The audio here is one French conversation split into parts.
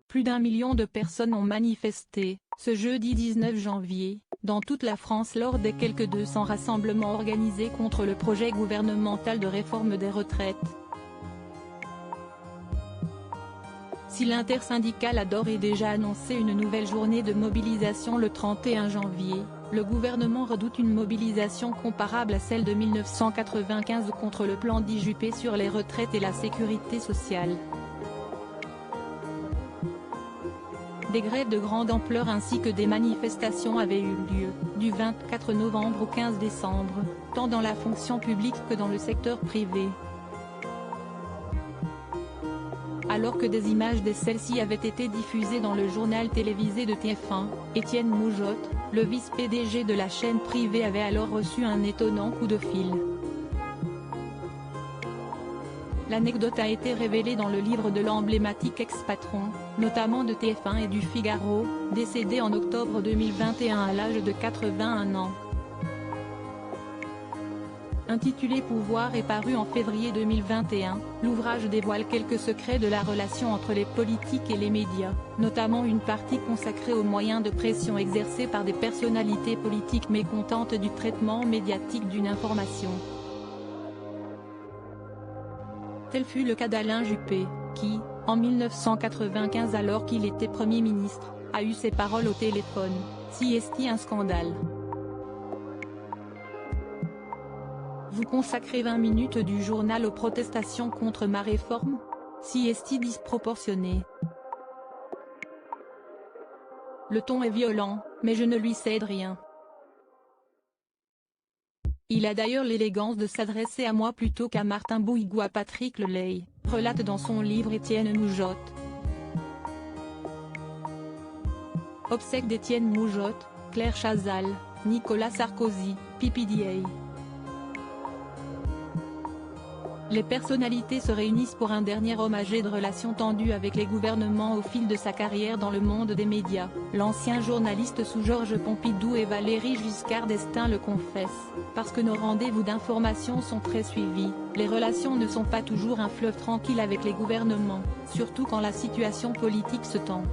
Plus d'1 million de personnes ont manifesté, ce jeudi 19 janvier, dans toute la France lors des quelques 200 rassemblements organisés contre le projet gouvernemental de réforme des retraites. Si l'intersyndicale a d'ores et déjà annoncé une nouvelle journée de mobilisation le 31 janvier, le gouvernement redoute une mobilisation comparable à celle de 1995 contre le plan dit Juppé sur les retraites et la sécurité sociale. Des grèves de grande ampleur ainsi que des manifestations avaient eu lieu, du 24 novembre au 15 décembre, tant dans la fonction publique que dans le secteur privé. Alors que des images de celle-ci avaient été diffusées dans le journal télévisé de TF1, Étienne Moujotte, le vice-PDG de la chaîne privée avait alors reçu un étonnant coup de fil. L'anecdote a été révélée dans le livre de l'emblématique ex-patron, notamment de TF1 et du Figaro, décédé en octobre 2021 à l'âge de 81 ans. Intitulé Pouvoir et paru en février 2021, l'ouvrage dévoile quelques secrets de la relation entre les politiques et les médias, notamment une partie consacrée aux moyens de pression exercés par des personnalités politiques mécontentes du traitement médiatique d'une information. Tel fut le cas d'Alain Juppé, qui, en 1995 alors qu'il était Premier ministre, a eu ces paroles au téléphone, « Si est-il un scandale ? Vous consacrez 20 minutes du journal aux protestations contre ma réforme ? Si est-il disproportionné ? Le ton est violent, mais je ne lui cède rien. Il a d'ailleurs l'élégance de s'adresser à moi plutôt qu'à Martin Bouygues ou à Patrick Lelay, relate dans son livre Étienne Moujotte. Obsèques d'Étienne Moujotte, Claire Chazal, Nicolas Sarkozy, PPDA. Les personnalités se réunissent pour un dernier hommage et de relations tendues avec les gouvernements au fil de sa carrière dans le monde des médias. L'ancien journaliste sous Georges Pompidou et Valéry Giscard d'Estaing le confesse, parce que nos rendez-vous d'information sont très suivis, les relations ne sont pas toujours un fleuve tranquille avec les gouvernements, surtout quand la situation politique se tend.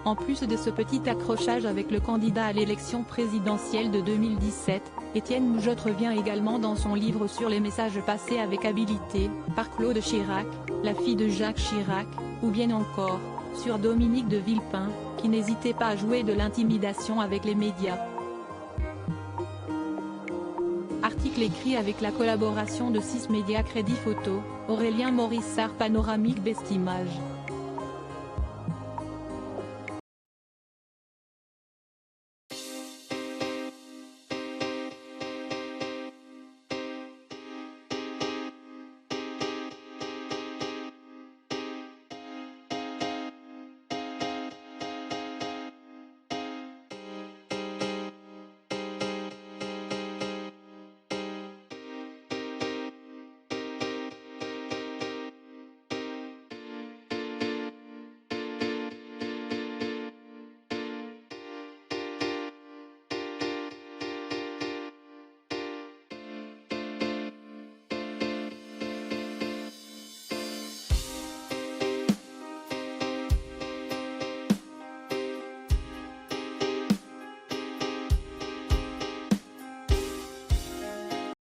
En plus de ce petit accrochage avec le candidat à l'élection présidentielle de 2017, Étienne Moujotte revient également dans son livre sur les messages passés avec habileté, par Claude Chirac, la fille de Jacques Chirac, ou bien encore, sur Dominique de Villepin, qui n'hésitait pas à jouer de l'intimidation avec les médias. Article écrit avec la collaboration de 6 médias Crédit Photo, Aurélien Morissard Panoramique Best Images.